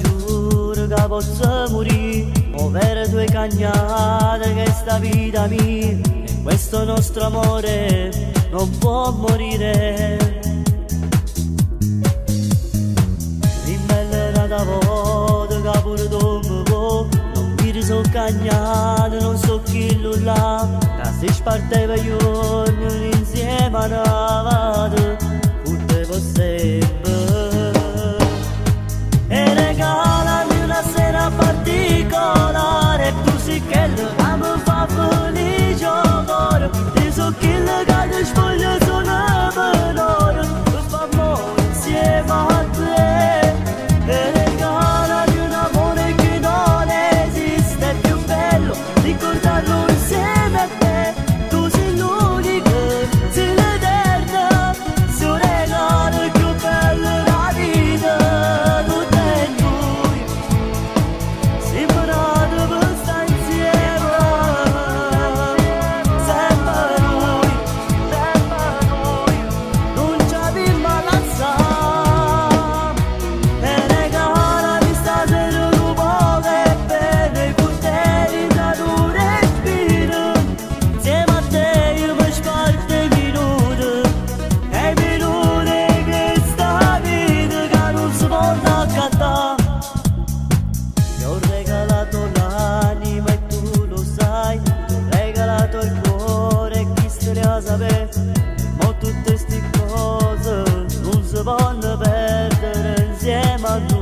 Giuro che posso morire, ovvero due cagnate che sta vita mia, e questo nostro amore non può morire. Rimbellera da vodka pure dopo, non mi riso cagnate, non so chi là, che si sparteva i giorni insieme a Navate, potevo sempre. E regalami una sera particolare, tu sei quello che mi fa felice il cuore, ti so quello che ti spoglia sono minore, per far amore insieme a te. E regalami un amore che non esiste, più bello ricordarlo insieme a te. Tu sei l'unica, sei l'eterna, sei un regalo più bello della vita. Ma tutte ste cose non si possono perdere insieme a noi.